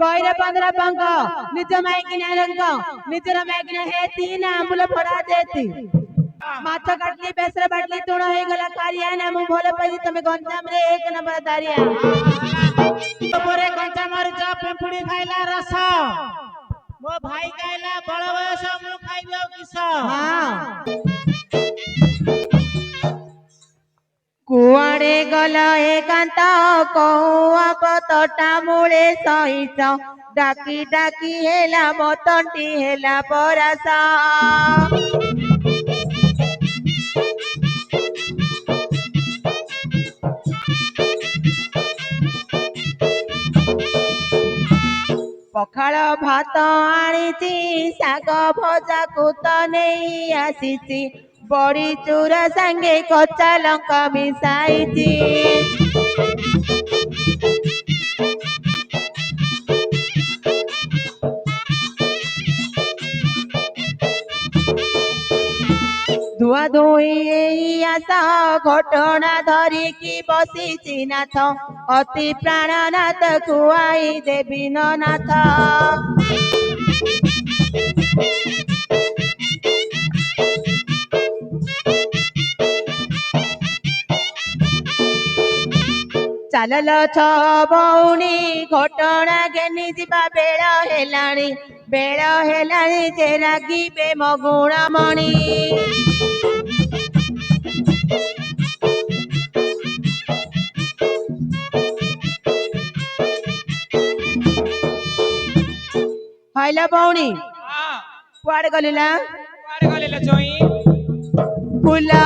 गईरे 15 पंख निज माइकिना रंग निजर माइकिना हे तीन आंबुल फड़ा देती माछ काटली बेसरे बाटली तुण हे गला कारिया ना मु भोले पई तमे गंजाम रे एक नंबर दारिया परे कंचा मरिच पिंपुड़ी खाइला रस मो भाई खाइला बड़ बयस मु खाइबो किस हां कुआड़े गला एकांत कौआ पतटा मूले सहित डाकी डाकी हेला मतंटी हेला परासा पखाल भात आनीची शाग भजा को तो नहीं आसीची बड़ी चूरा संगे कच्चा लंका मिसाईची धुआ धुई आस घटना धरिकी बसीची नाथ अति प्राणनाथ खुआई देवी नाथ चालल छ भौणी घटना घेनी जीवा बेल हेलाणी जे रागिबे मगुणमणि हाइला भौणी कुआडे गलिला जोई फुला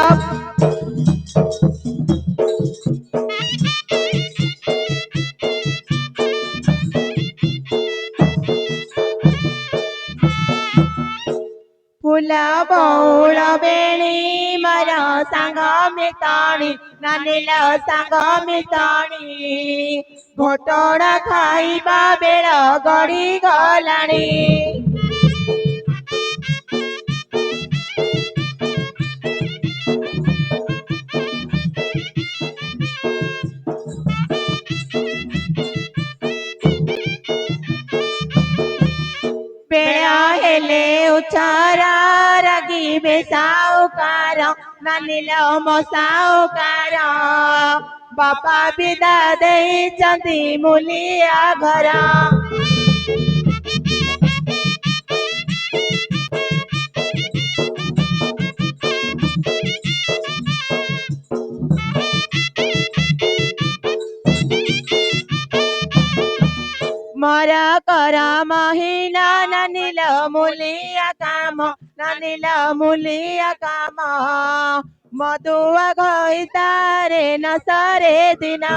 फुला बौल बेणी मारा सांग मिताणी नानील सांग मिताणी घोटणा खाइबा बेल गड़ी गलाणी बेला हेले उचारा रगी बेसाउकार नानील मसाउकार बापा विदा देई चंदी मुलिया घर मरा करा महिना नानील मुलिया काम मधुआ घई तारे न सारे दिना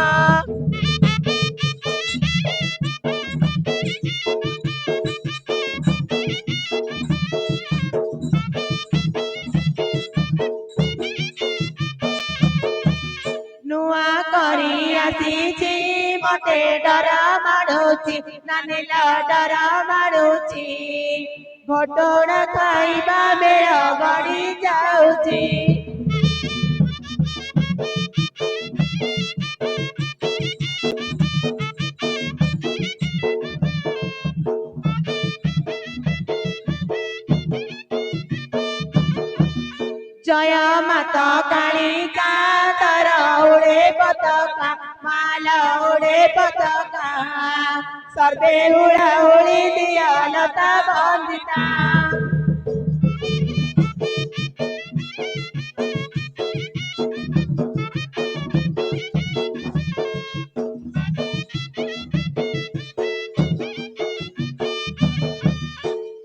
नुआ करी आसीची मते डर माडुची नानील डर माडुची घटणा खाइबा बेल गड़ी जाउची जय माता काली का तर उड़े पताका माल उड़े पताका सर्वे उड़ा उड़ी दिया लता बंदिता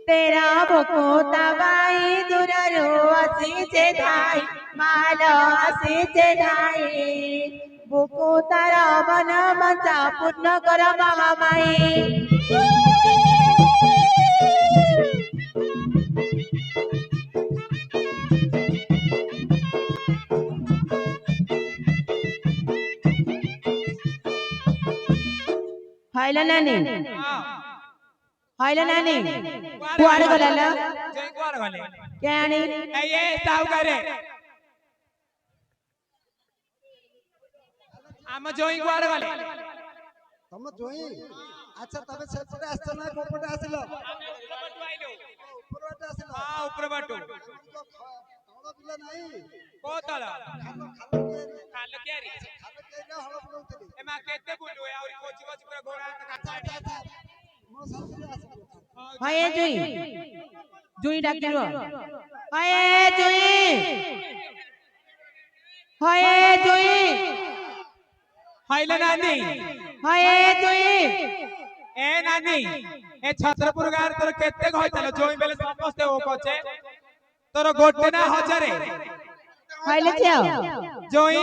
तेरा भोकोता बाई दुररू आसीचे धाई माल आसीचे धाई भोकोतार मन मचा पूर्ण कर महामाई हाइला नानी हाइला नानी कुआडे गलाला जोई कुआडे गले केणी ए साउकारे आम जोई कुआडे गले तम जोई আচ্ছা তবে সেপটে আসছো না কোপটে আসিল উপরবাটে আসিল हां ऊपर बाटो তଳ বিଲ নাই कोतला ଖାଲ खाल केरी କେଇଟା ହଳ ବୁଲଉଥିଲି एमा केते बुलु ए और कोची कोची पूरा घोड़ा ଆଚ୍ଛା ଆଚ୍ଛା ଆଚ୍ଛା ମୋ ସାଥିରେ ଆସିବ ହଏ ଜୁଇ ଜୁଇ ଡାକିବ ହଏ ଜୁଇ ହଏ ଜୁଇ हाइले नानी ହଏ ଜୁଇ ए नानी ए छत्रपुर गार तोर केते होइतल जोई बेले समस्ते ओ कोचे तोर गोटे ना हजारे ହଇଲେ ଝିଅ जोई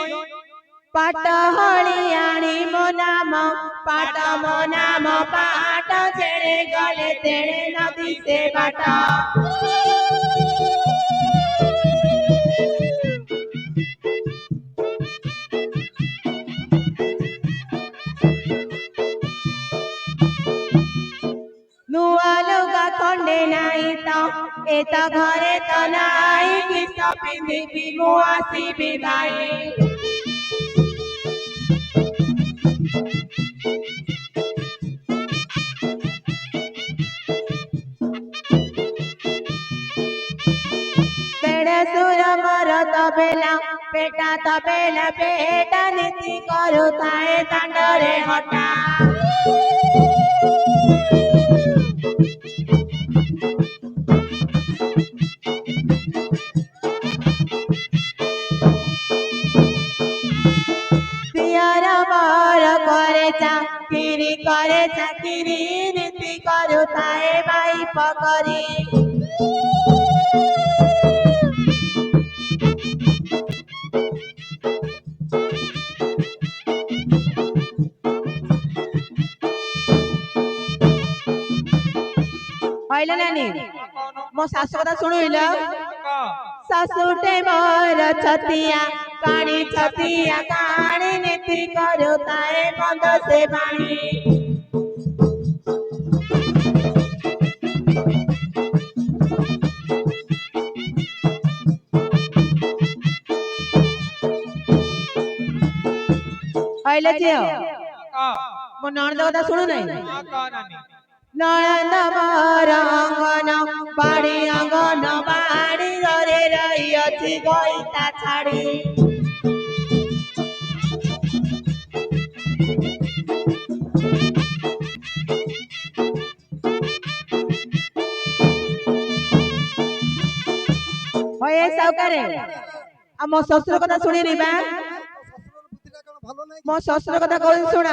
ପାଟ ହଳିଆଣି ମୋ ନାମ ପାଟ ମୋ ନାମ ପାଟ ଯେଣେ ଗଲେ ତେଣେ ନଦୀ ସେ ବାଟ ନୂଆ ଲୁଗା ଖଣ୍ଡେ ନାହିଁ ତ ଏ ତ ଘରେ ତ ନାହିଁ କିସ ପିନ୍ଧିବି ମୁଁ ଆସିବି ଭାଇ ସୁର ମର ତବେଲା ପେଟା ତବେଲା ପେଟା ନୀତି କରୁଥାଏ ଦାଣ୍ଡରେ ହଟା ଦିଅର ମର କରେ ଚାକିରି ନୀତି କରୁଥାଏ ବାଇ ପକରି হইল নানি ମୋ ଶାଶୁ କଥା ଶୁଣିଲ ଶାଶୁଟେ ମୋର ଛତିଆ କାଣି ଛତିଆ କାଣି ନୀତି କରୁଥାଏ ବନ୍ଦ ସେ ବାଣୀ হইলে ଝିଅ ମୋ ନଣନ୍ଦ କଥା ଶୁଣୁ ନାହିଁ ନଣନ୍ଦ ମୋର ଅଙ୍ଗନ ବାଡ଼ି ଘରେ ରହିଅଛି ଗଇତା ଛାଡ଼ି ହଏ ସାଉକାରେ ଆଉ ମୋ ଶ୍ୱଶୁର କଥା ଶୁଣିନି ବା ମୋ ଶ୍ୱଶୁର କଥା କହୁଛି ଶୁଣ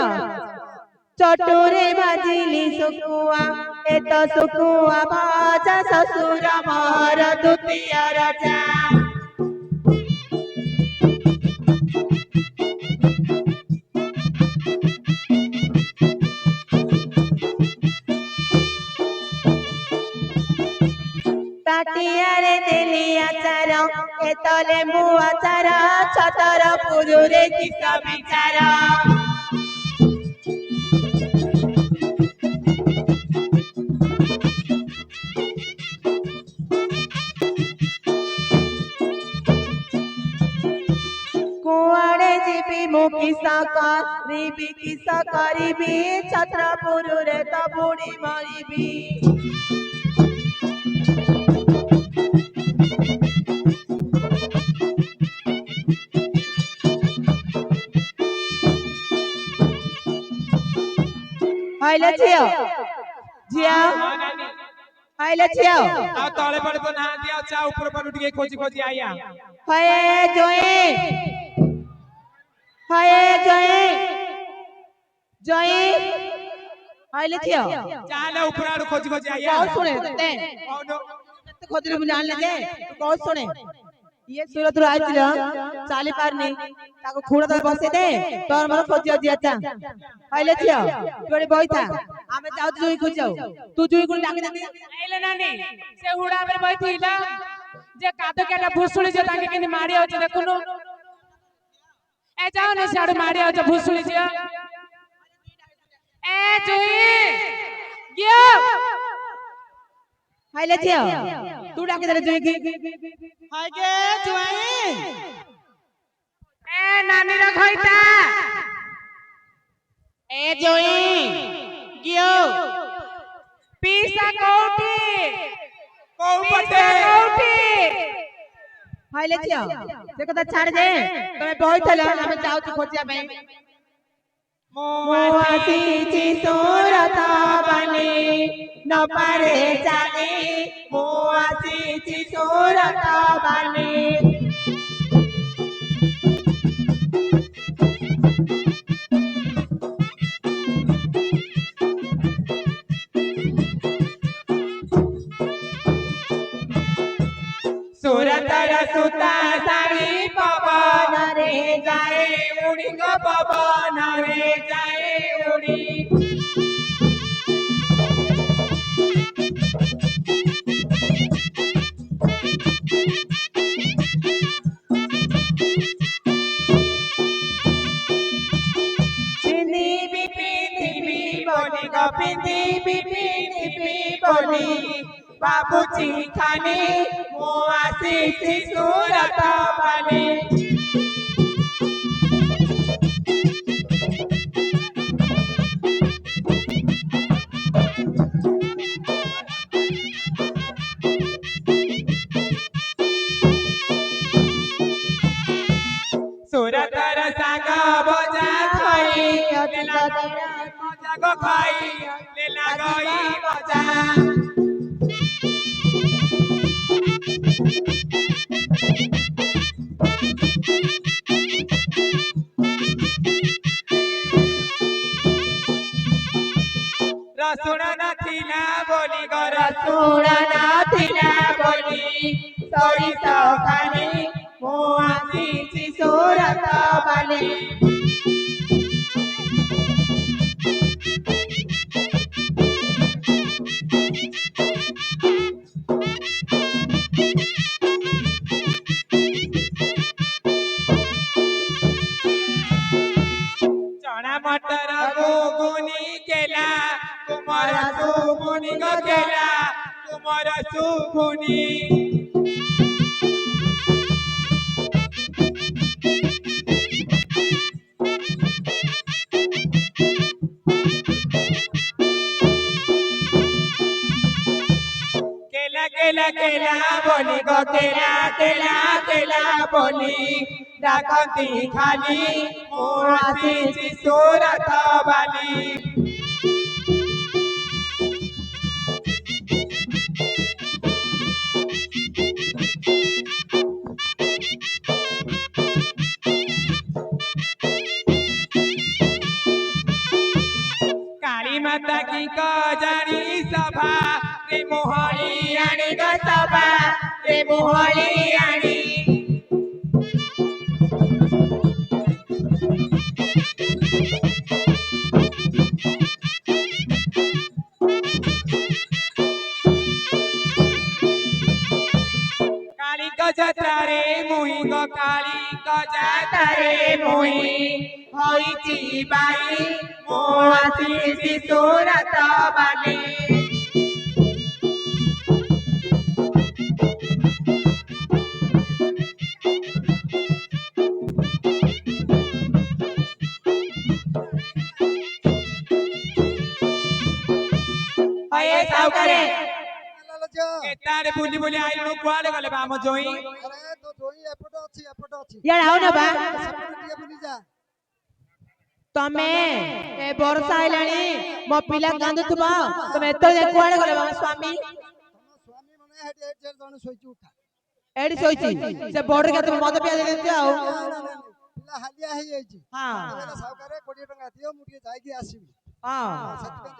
ଚଟୁରେ ବାଜିଲି ଶୁକୁଆ ଏତ ଶୁକୁଆ ଭଜା ଶ୍ୱଶୁର ମୋର ଦ୍ୱିତୀୟ ରାଜା ତାଟିଆରେ ଦେଲି ଆଚାର ଏତ ଲେମ୍ବୁ ଆଚାର ଛତର ପୁରୁରେ କିସ ବିଚାର କୁଆଡେ ଯିବି ମୁଁ କିସ କରିବି ଛତ୍ରପୁରରେ ତ ବୁଡ଼ି ମରିବି হইলে ঝিଅ হইলে ঝিଅ ଆଉ ତଳେ ପଡେ ତ ନାହାନ୍ତି ଆଉ ଚା ଉପର ପଡୁ ଟିକେ ଖୋଜି ଖୋଜି ଆଇଆ ହଏ ଜୋଇଁ ହଇଲେ ଝିଅ ଚାଲେ ଉପର ଆଡୁ ଖୋଜି ଖୋଜି ଆଇଆ କଉ ଶୁଣେ ତତେ ଖୋଜିଲେ ମୁଁ ଜାଣିଲେ ଯେ ତୁ କଉ ଶୁଣେ ଇଏ ସୁରତରୁ ଆଇছিল ଚାଲି ପାରୁନି ତାକୁ ଖୁଣ ତଳେ ବସେଇ ଦେ ତୋର ମୋର ଖୋଜି ଅଜିଆଚା ହଇଲେ ଝିଅ ତୁ ଏଠି ବଇଥା ଆମେ ଯାଉଛୁ ଜୁଇ ଖୋଜି ଯାଉ ତୁ ଜୁଇ କୁ ଡାକି ଆଇଲେ ନାନି ସେ ହୁଡା ଉପରେ ବଇଥିଲା ଯେ କାଦ କେଟା ଭୁସୁଳି ଯେ ତାଙ୍କେ କେମିତି ମାଡି ଅଛି ଦେଖୁନୁ ଏ ଯାଉନି ସିଆଡେ ମାଡି ଅଛି ଭୁସୁଳି ଝିଅ ଏ ଜୁଇ ଗିଅ ହଇଲେ ଝିଅ ତୁ ଡାକି ଦେଲେ ଜୁଇ କି ହାଇକେ ଜୁଆଇ ଏ ନାନୀର ଖଇତା ଏ ଜୁଇ गियो ପିସା କୋଉଠି କୋଉ ପିସା ପଟେ କୋଉଠି हाइले छियो से कथा छाड़ दे तमे बहिथलो हम जाउछु खोजिया पे ମୁଁ ମୁଁ ଆସିଛି ସୁରତ ବାଲି ନ ପାରେ ଚାଲି ମୁଁ ଆସିଛି ସୁରତ ବାଲି ସୁରତର ସୁତା ଶାଢ଼ୀ ପବନରେ ଯାଏ ଉଡ଼ି ଗୋ ପବନରେ ଯାଏ ଉଡ଼ି ପିନ୍ଧିବି ବୋଲି ଗୋ ପିନ୍ଧିବି ବୋଲି ଭାବୁଛି ଖାଲି ମୁଁ ଆସିଛି ସୁରତ ବାଲି ସୁରତର ଶାଗ ଭଜା ଖାଇ ମଜା ଗୋ ଖାଇ ଲେଲା ଗଇ ମଜା ରସୁଣ ନଥିଲା ବୋଲି ଗୋ ରସୁଣ ନଥିଲା ବୋଲି ସୋରିଷ ଖାଲି ମୁଁ ଆସିଛି ସୁରତ ବାଲି चना मटर घुगुनी केला कुमार सुगुनी गो केला कुमार सुगुनी केला बोली गो केला बोली डाकती खाली ମୁଁ ଆସିଛି ସୁରତ ବାଲି काली माता की कजानी सभा रे मोहली आनी गो सभा रे मोहली आनी काली गजता रे मुही गो काली गजता रे मुही होईची बाई ମୁଁ ଆସିଛି ସୁରତ ବାଲି ହଏ ସାଉକାରେ ଲାଲ ଝିଅ କେତାରେ ବୁଲି ବୁଲି ଆଇଲୁ କୁଆଡେ ଗଲେ ବା ଆମ ଜୋଇଁ ଆରେ ତୋ ଜୋଇ ଏପଟେ ଅଛି यार आओ ना बा ସେପଟେ ଟିକେ ବୁଲି ଯା तमे ए वर्षा आइलानी मो पिला कांदुथबा तमे एतो जे कुआडे गले बाबा स्वामी ତମ ସ୍ୱାମୀ ମାନେ ହେଠି ଏଠି ଜଣେ ଶୋଇଛି ଉଠା एडी सोईची से बॉर्डर के तुम मद पिया दे देते आओ ପିଲା ହାଲିଆ ହେଇଯାଇଛି हां ସାଉକାରେ 20 ଟଙ୍କା ଦିଅ ମୁଁ ଟିକେ ଯାଇକି ଆସିବି हां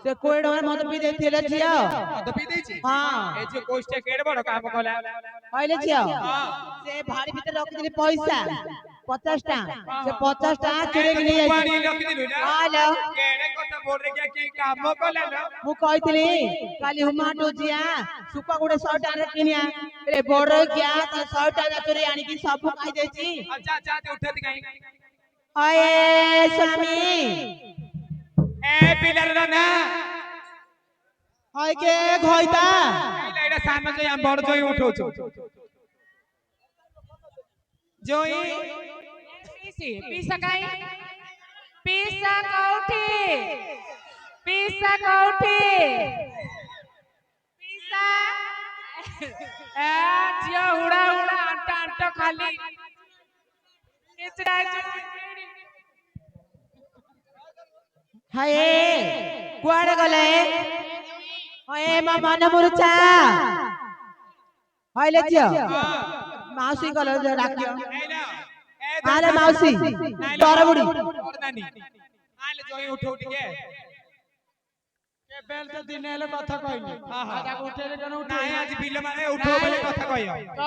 से कोई डोर मद पी देथिले छिया ମଦ ପିଇ ଦେଇଛି हां ଏ ଯେ କୋଷ୍ଟେ କେଡେ ବଡ କାମ କଲା कहले छिया से भारी भीतर रखिदिली पैसा 50 टा से 50 टा चुरे के लिए ପାଣି जाई ରଖିଦେଲୁ ନା हां लो କେଡେ କଥା ବୋର୍ଡରେ କି କାମ କଲା ନା मु कहितली काली हुमाटो जिया सुपा गुडे 100 टा रे किनिया रे बॉर्डर गया त 100 टा चुरी आनी की सब खाई देची जा जा ते उठती काई हाय स्वामी ए ପିଲାର ନା हाय के घइता ଏଇଟା ସାନ ଜୋଇଁ ଆମ ବଡ ଜୋଇଁ ଉଠଉଛୁ ଜୋଇଁ ପିସା କାଇଁ ପିସା କୋଉଠି ପିସା କୋଉଠି ପିସା ଏ ଝିଅ ହୁଡା ହୁଡା ଆଣ୍ଟ ଆଣ୍ଟ ଖାଲି କିଛିଟା ହାଏ କୁଆଡେ ଗଲେ ହଏ ମୋ ମନ ମୁରୁଚା ହଇଲେ ଝିଅ ମାଉସୀ ଗଲ ଡାକିଅ ଆରେ ମାଉସୀ ତୋର ବୁଢୀ ଆଲେ ଜୋଇ ଉଠଉ ଟିକେ କେବେଳ ତ ଦିନେ ହେଲେ କଥା କହିନି ତାକୁ ଉଠେଇଲେ ଜଣ ନାଇଁ ଆଜି ବିଲ ମାନେ ଉଠଉ ବୋଲି କଥା କହିଅ ତ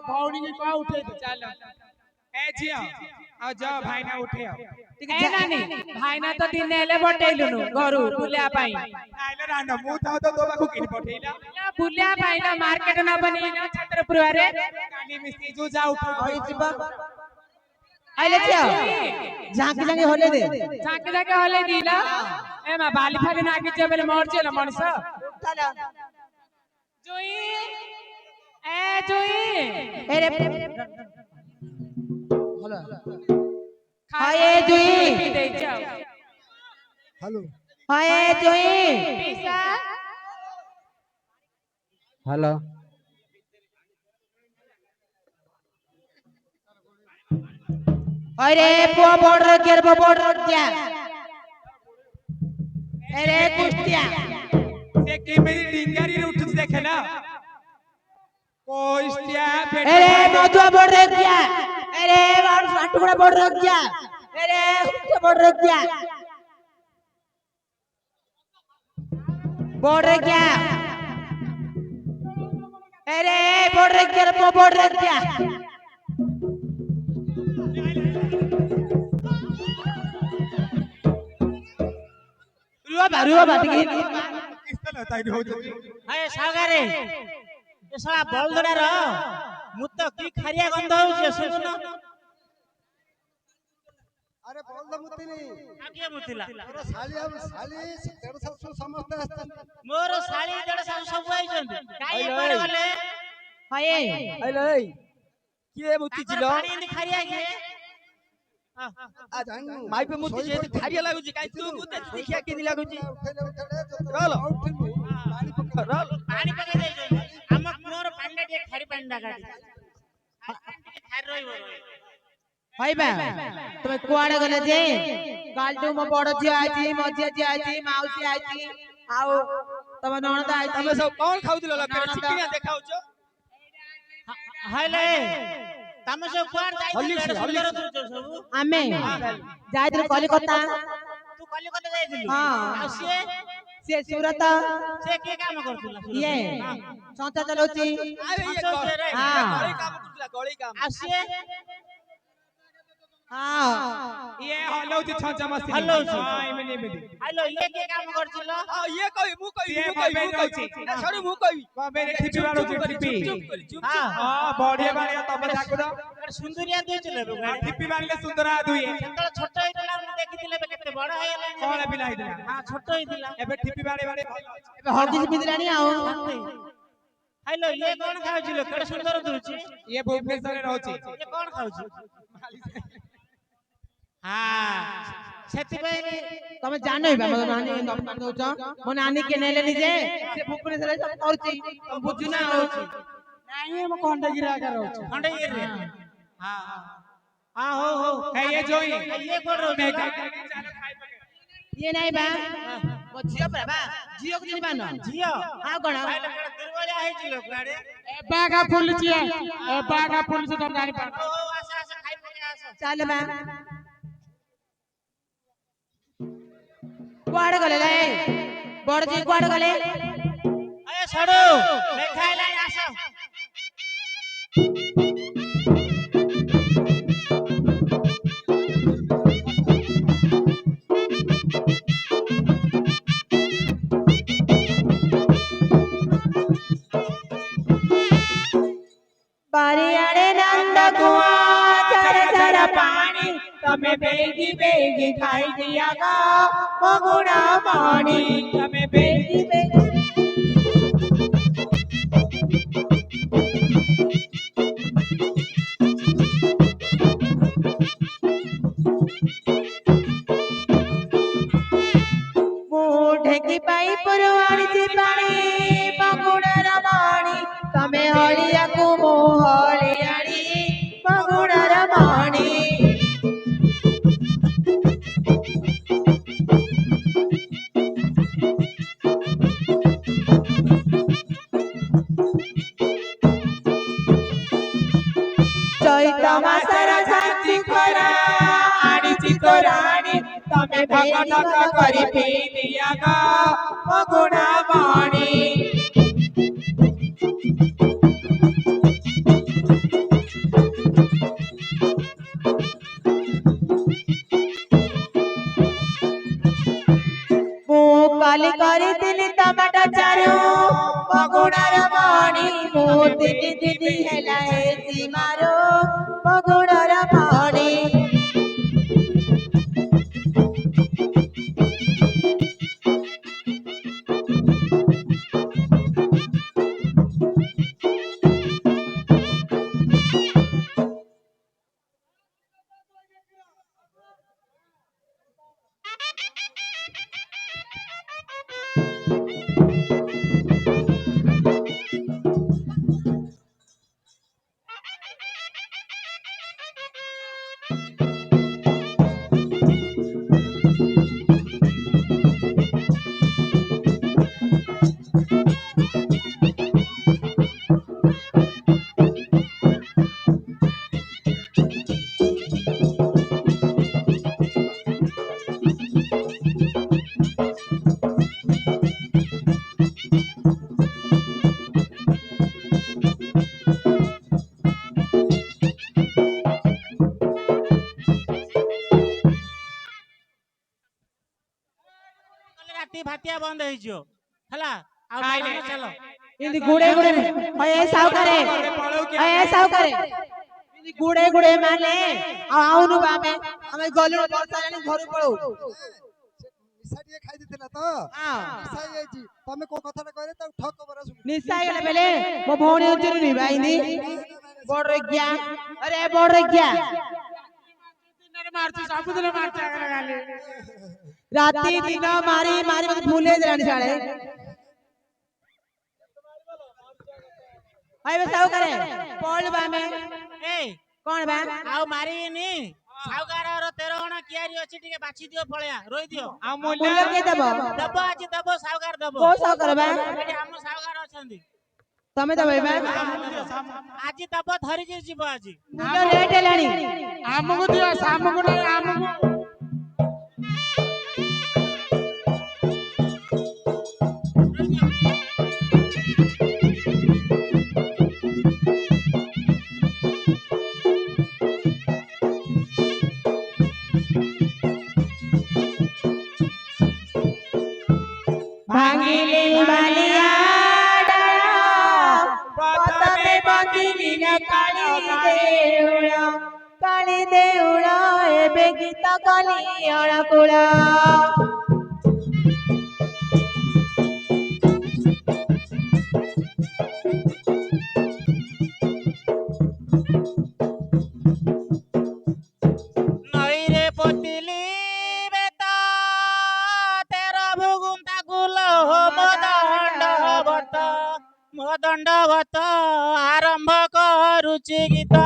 ଭଉଣୀ କି କହ ଉଠେଇ ଦେ ଚାଲ ଏ ଝିଅ ଆଉ ଯା ଭାଇନା ଉଠେଅ ଏ ନାନୀ ଭାଇନା ତ ଦିନେ ହେଲେ ବଟେଇଲୁନୁ ଘରୁ ବୁଲିବା ପାଇଁ ନାଇଲେ ରାଣ୍ଡ ମୁଁ ତ ତୋ ପାଖକୁ କିନି ପଠେଇଲା ବୁଲିବା ପାଇଁ ନା ମାର୍କେଟ ନ ବନେଇ ନା ଛତ୍ରପୁରରେ କାନି ମିସ୍ତ୍ରୀ ଯୁ ଯା ଉଠଉ ହଇ ଯିବା ଆଇଲେ ଝିଅ ଝାଙ୍କି ଝାଙ୍କି ହଲେ ଦେ ଝାঁକି ଝାঁକି ହଲେଇ ଦିଲା ଏ ମା ବାଲି ଫାଲି ନାଗିଯିବ ବେଲେ ମରିଯିବ ମଣିଷ ଜୁଇ ଏ ଜୁଇ ଏରେ ହଲ ହାଏ ପି ଜୁଇ ଦେଇଛ ହ୍ୟାଲୋ ହାଏ ଜୁଇ ପିସା ହ୍ୟାଲୋ अरे पुआ बॉर्डर केर बॉर्डर क्या अरे कुश्तिया से के मेरी डिंगारी रे उठ देखे ना कोस्टिया अरे मधुआ बॉर्डर क्या अरे टुकड़ा बॉर्डर क्या अरे बॉर्डर क्या बॉर्डर क्या अरे बॉर्डर क्या रुआ बाटी किस्तल होता है हो अरे सागरे ए साला बलदडार मुत की खारिया गंध होउछ सुन अरे बोल दे मुतिनी आके मुतिला तोर शाली तेरे सासु समस्त आछन मोर साली देड़ सासु सब आइछन काई पड़े गले हाय আইলে কিয়ে মুতিছিল पानी इन खारिया के आ जानु মাইপে মুতি যে খারিয়া লাগুছি কাই তু মুতে দেখিয়া কেনি লাগুছি उठेले रोल। उठिनु पानी पका রল पानी पके दे हम कुनोर पानी टे खारी पानी डाका खारी रहिबो हाय बा तुम कुआडे गले जे कालटू मो बड़ जी आइची मझिया जी आइची माउसी आइची आउ तम नणद आइची તમે સૌ કોણ ખાଉଥିଲ લખે ଚିକିଣା દેખાଉଛ हायले तमे सब कुआर हल्ली जाई छी, हल्ली सुंदर छी। तुझ सब आमे जाइದ್ರು कलिकता तू कलिकता जाइथिलु हाँ। आ से सूरत से के काम करथुला ये संस्था चलौची আরে ইয়ে গড়ি हाँ কাম করছিলা গড়ি কাম आ हाँ ये हलो जे छंचा मस्ती हलौची। हां एमे एमे हेलो ये के काम करथिलो आ ये कहि मु कहि ସିଏ ମୁ କହି ଭାବେ ମୁ ଯାଉଛି। କହି ଛାଡୁ ମୁ କହି କବେ रे ठिपी वालो जे ठिपी चुप कर चुप हां हां बढिया बाड़िया तब जाकुर सुंदरिया देइछले गाड़ी ठिपी बाड़िले सुंदरा दुए सेतल छोट होइतला मु देखिथिले केते बड़ होइला कोण पिला हिदला हां छोट होइतला एबे ठिपी बाड़े बाड़े ଏବେ ହଳଦୀ ପିନ୍ଧିଲାଣି ଆଉ हेलो ये कोन खाउछिलो केते सुंदर दुछि ये भुवनेश्वर रे रहउची ये कोन खाउछि हां सेति पई ତମେ ଜାଣିବ ମୋ ନାନୀ ଦୋକାନ ଦଉଛ ମୋ ନାନୀ କେ ନେଲେ ନିଜେ ସେ ଭୁବନେଶ୍ୱରରେ ସବୁ କରୁଛି ତମେ ବୁଝୁ ନା ହଉଛି ନାହିଁ ମୁଁ ଖଣ୍ଡଗିରି ଆଗରେ ରହୁଛି खंडगिरी रे हां हां हो ए ये जोई ये कोन रो मेगा ଇଏ ନାଇଁ ବା ମୋ ଝିଅ ପରା ବା ଝିଅକୁ ଚିହ୍ନି ପାରୁନ जियो ଆଉ କଣ आइले केते दुर्बलिया ହେଇछिलो गाड़ी ଏବାଗା ଫୁଲୁଛି ଏବାଗା ଫୁଲୁଛି ତମେ ଜାଣିପାର ओ आसा आसा खाइ पके आसा ଚାଲ ବା କୁଆଡେ ଗଲେ ରେ ବଡ ଝିଅ କୁଆଡେ ଗଲେ अरे सडो लेखाइला आसा ବାରିଆଡେ ନନ୍ଦ କୁଆ ଝର ଝର ପାଣି तमे बेगी बेगी खाई दिया गा मगुड़ा माणी तमे बेगी ଉପରୁ ଆଣିଛି ପାଣି ମଗୁଣର ମଣି ତମେ ହଳିଆକୁ ମୁଁ ହଳିଆଣି ମଗୁଣର ମଣି ଚୈତ ମାସର ଝାଞ୍ଜି ଖରା ଆଣିଛି ତୋରାଣି ତମେ ଢକ ଢକ କରି ପିଇ ଦିଅ ଗ ମଗୁଣ ମଣି ମୁଁ କାଲି କରିଥିଲି ଟମାଟୋ ଚାରୁ ମଗୁଣର ମଣି ମୁଁ ତିନି ଦିନି ହେଲା ହେଇଛି ମାରୁ ମଗୁଣର ମଣି ରାତି ଭାତିଆ ବନ୍ଦ ହେଇଯିବ ହେଲା ଆଉ ଖାଇଲେ। ବାରମ୍ବାର ଚାଲ ଇନ୍ତି ଗୁଡେ ଗୁଡେ ଏ ସାଉକାରେ ଏ ସାଉକାରେ ଇନ୍ତି ଗୁଡେ ଗୁଡେ ମାନେ ଆଉନୁ ଆମେ ଆମେ ଗଲୁ ବର୍ଷା ହେଲାଣି ଘରୁ ପଳଉ ନିଶା ଟିକେ ଖାଇ ଦେଇଥିଲା ତ ହଁ ନିଶା ହେଇଯାଇଛି ତମେ କୋଉ କଥାଟା କହିଲେ ତାକୁ ଠକ ବରା ଶୁଣି ନିଶା ହେଇଗଲା ବେଲେ ମୋ ଭଉଣୀ ହଉଛି ନିବା ଇନ୍ତି ବଡ ଗିଆ ଆରେ ବଡ ଗିଆ ଦିନରେ ମାରୁଛି ସବୁଦିନ ମାରୁଛି ଆଗରେ ଗାଲି ରାତି ଦିନ ମାରି ମାରି ମତେ ଭୁଲେଇ ଦେଲାଣି ସାଳେ ଆଇବେ ସାଉକାରେ ପଳବା ଆମେ ଏ କଣ ବା ଆଉ ମାରିବିନି ସାଉକାରର 13 ଅଣା କିଆରି ଅଛି ଟିକେ ବାଛି ଦିଅ ଫଳେଆ ରୋଇ ଦିଅ ଆଉ ମୂଲ୍ୟ ମୂଲ୍ୟ କିଏ ଦବ ଦବ ଆଜି ଦବ ସାଉକାର ଦବ କୋଉ ସାଉକାର ବା ଏଠି ଆମ ସାଉକାର ଅଛନ୍ତି ତମେ ଦବ ବା ଆଜି ଦବ ଧରିକି ଯିବ ଆଜି ମୂଲ୍ୟ ରେଟ୍ ହେଲାଣି ଆମକୁ ଦିଅ ଆମକୁ ନାହିଁ ଆମକୁ ଭାଙ୍ଗିଲି ବାଲିଆ ଡାଳ ପତମେ ବନ୍ଦିଲି ନା କାଳି ଦେଉଳ ଏବେ ଗୀତ କଲି ଅଳକୁଳ ନଈରେ ପୋତିଲି ବେତ 13 ଭୁଗୁନ୍ତା କୁଲ ମୋ ଦଣ୍ଡବତ ଆରମ୍ଭ କରୁଛି ଗୀତ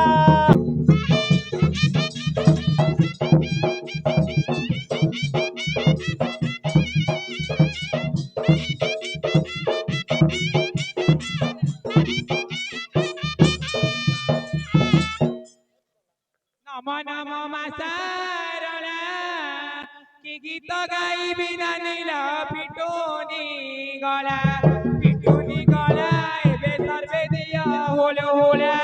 ନମ ନମ ମା ଶାରଳା କି ଗୀତ ଗାଇବି ନାନିଲ ପିଟୁନି ଗଳା ଏବେ ସର୍ବେ ଦିଅ ହୋଳ ହୋଳା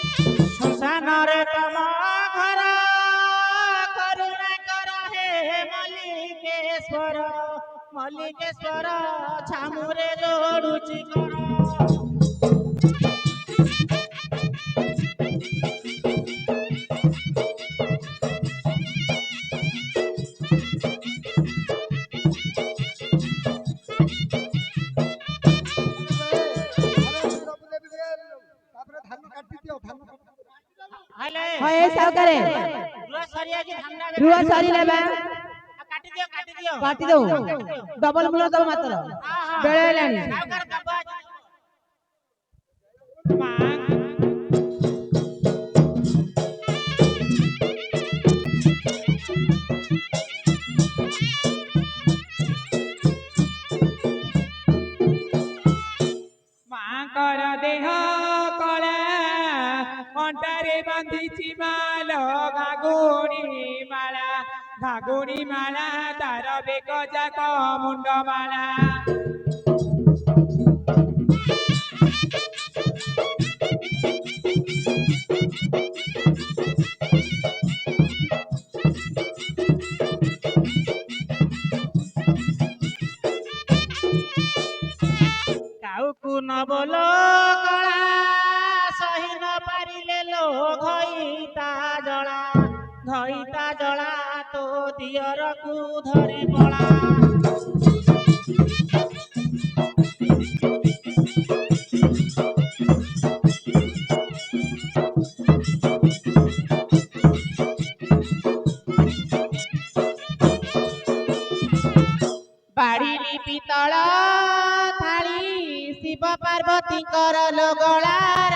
ଶ୍ମଶାନରେ ତମ ଘର କରୁଣା କର ହେ ମଲ୍ଲିକେଶ୍ୱର ଛାମୁରେ ଲୋଡୁଛି କର হয় সাউকারে रुआ सरिया की धांडा रुआ सारी लेबा काटी दियो काटी दियो काटी दो डबल मूल दो मात्र बेळे हेलानी सावकार दबा ମାଙ୍କର ଦେହ କଳା ଅଣ୍ଟାରେ ବାନ୍ଧିଛି ମାଲ ଘାଗୁଣି ମାଳା ତାର ବେକ ଯାକ ମୁଣ୍ଡ ମାଳା काउकु न बोलो कला सही न पारिले लो घईता जला तो दियर को धरी पड़ा बाड़ी पितल थाली शिव पार्वती लो गलार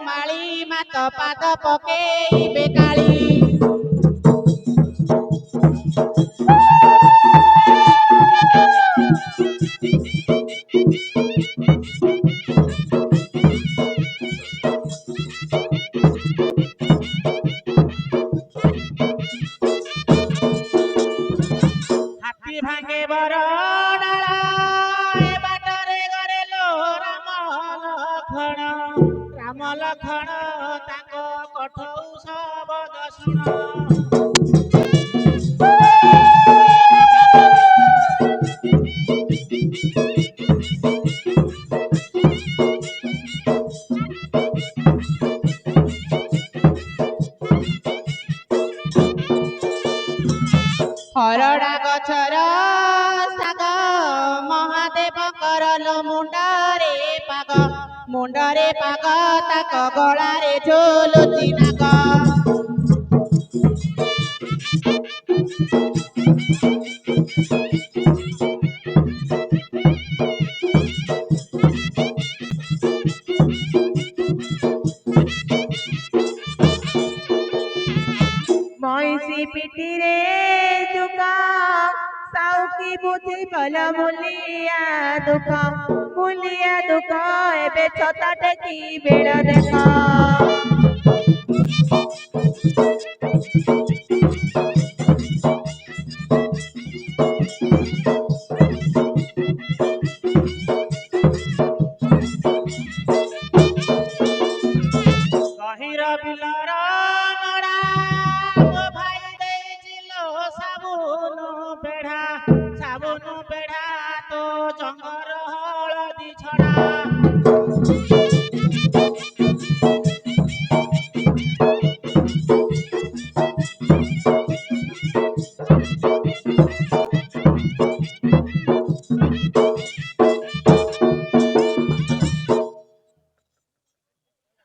माली मात पाद पकेइबे काली हाथी भांगे बर डाला ए बाटरे गरे लो राम लखन ताको कठौ सब दर्शन हरड़ा गछर साग महादेव करलो मुंडरे पाग ताक गलारे झोलुची नाग মইসি পিঠিরে দুকা সাউকি বুঝি বল মুলিয়া দুঃখ এবে ছতা টেকি বেড় দেখ गहिर बिलर नडा ओ भाई देइजिलो साबुन बेढा तो जंगर हळदी छडा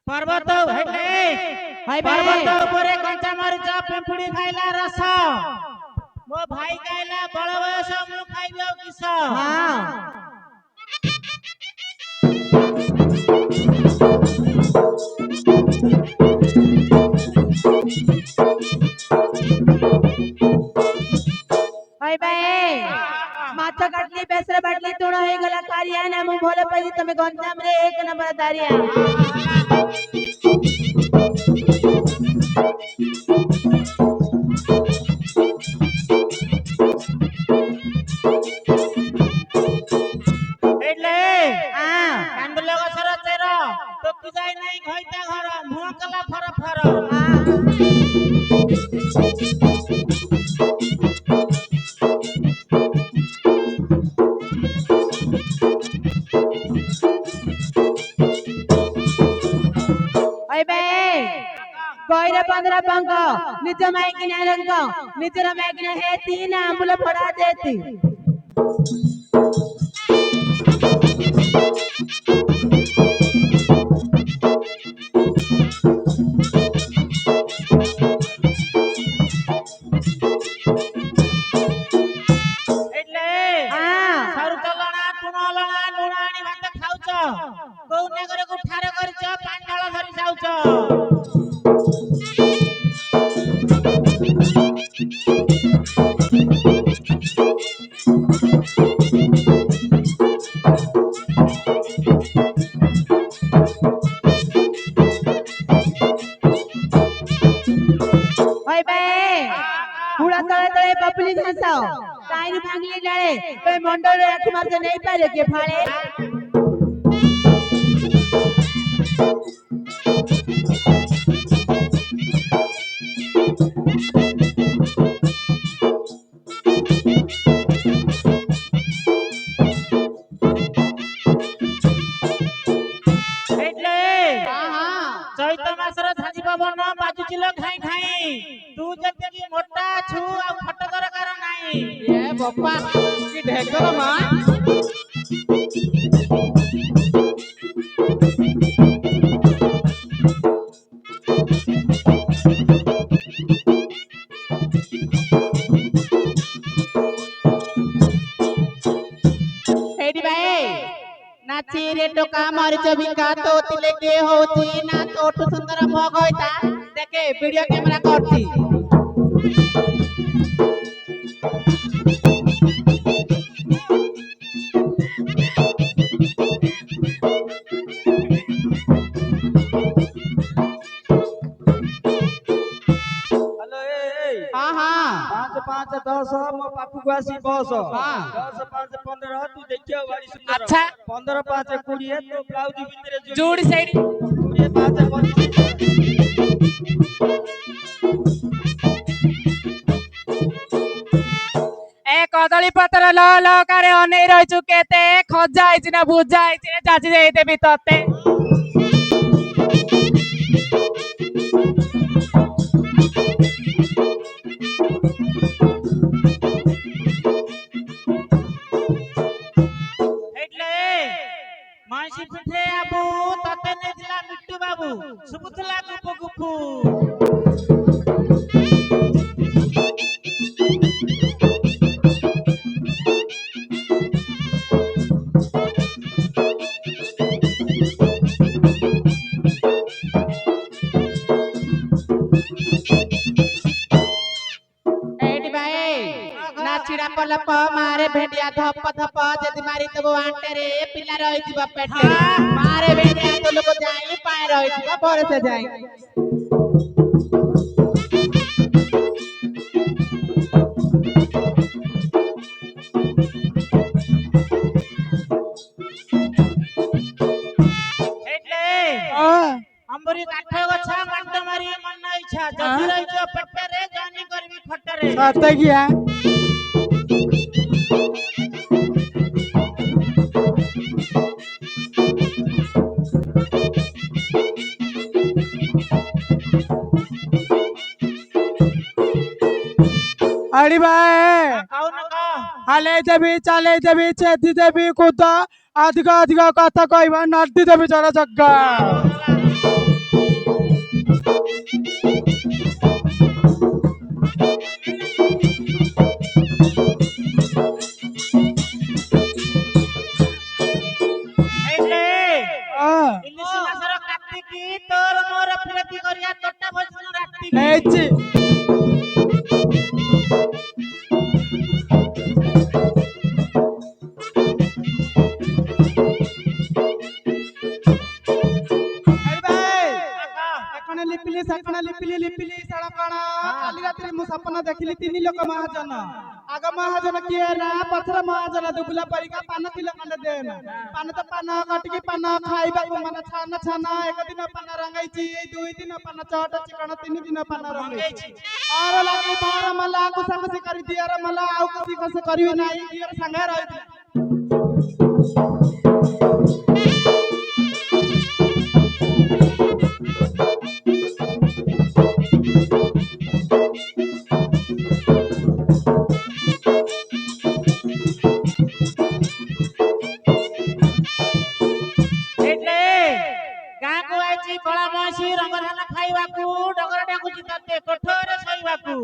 पर्वत भेटे पर्वत उपरे कंचा मरीच पिंपुड़ी खाइला रस मो भाई खाइला बड़ बयस मु खाइबो किस हां हाय बाय माछ काटली बेसरे बाटली तुण हे गला कारिया ना मु भोले पई तमे गंजाम रे एक नंबर दारिया એટલે हां कांदले गसर चेर टोकी जाय नाही घइता घर मुह कला फर फर हां हाय बाय गइरे 15 पंग निज माई किना रंग निजर माई किना हे तीन आंबुल फड़ा देती ସରୁ ଚଲଣା ତୁଣ ଲଣା ଲୁଣ ଆଣି ଭାତ ଖାଉଛ କୋଉ ନଗରକୁ ଠାର କରିଛ ପାଣି ଢାଳ ଧରି ଯାଉଛ ओए बे हुड़ा तळे तळे बबली घास काईन भांगली डाळे बे मंडळ राखी मारते नहीं पारे के फाळे એટલે ଚୈତ ମାସର ଝାଞ୍ଜି ପବନ ବାଜୁଛି ଲୋ ଘାଇ ଘାଇ ତୁ ଯେତିକି ମୋଟା ଛୁ ଆଉ ଖଟ ଦରକାର ନାହିଁ ଏ ବାପା କି ଢେକର ମା एडी भाई नाची रे टोका मरिच बिका तो तिले के होती ना तोटू सुंदर भोग होता देखे वीडियो कैमरा करती हेलो ए हां हां 5 5 10 मो पापू को आसी बस हां 10 5 15 तू देखियो बाड़ी सुंदर अच्छा 15 5 20 तो ब्लाउज भीतर जोड़ी साइड 20 5 25 ए कदली पत्र ल ल करे अनेई रहिछु केते खजा आइछि ना बुझा आइछि ना जाजी देते भी तते એટલે માસી પીઠે આબુ તતે ନେଇଥିଲା ମିଟୁ ବାବୁ ସୁବୁଥିଲା ଗୁପୁ ଗୁପୁ एडी भाई नाचिड़ा पलप मारे भेंडिया धप धप जदि मारी तबो आंटे रे पिला रही जीवा पेटे मारे भेंडिया तो लोग जाई पाए रही जीवा पर से जाई એટલે અંબરી કાઠ ગછા મંડ મારી મન ઈચ્છા જતી રહીજો પેટરે જાની કરવી ખટરે सत किया अड़ी भाई કાઉ ન કા हाले देवी चाले देवी चेती देवी कूद अधिक अधिक कथा कहवा नदी देवी चढ़ जग्गा એટલે हाँ ଇଲିଶ ମାସର କାର୍ତ୍ତିକି ତୋର ମୋର ଫିରତି କରିବା ତୋଟା ଭଜନ ରାତିକି ହେଇଛି अरे भाई এখন লিপিলি সখন লিপিলি লিপিলি সড়কণ কালি রাতে মু সপন দেখিলি তিন লোক মহাজন আগ মহাজন কিয়ে না পছর মহাজন দুবুলা পরিকা পান তিল খଣ୍ଡে দেন পান তো পান কাটিকি পান খাইବାକୁ মানে ছান ছান এক দিন পান রঙাইছি এই দুই দিন পান চট চিকণ তিন দিন পান রঙাইছি আর লাগি তোর মলা কুসা কুসি করি দিয়ার মলা আউ কুসি কুসি করিবি নাই দিয়ার संगे রইছিল એટલે ଗାଁକୁ ଆଇଛି କଳା ମଇଁଷି ରଙ୍ଗ ଧାନ ଖାଇବାକୁ ଡଗର ଡାକୁଛି ତତେ କୋଠରେ ଶୋଇବାକୁ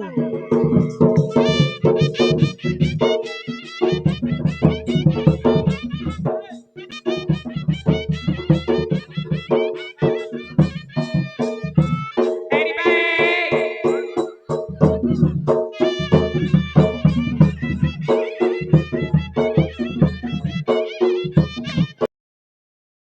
ପଚିଶ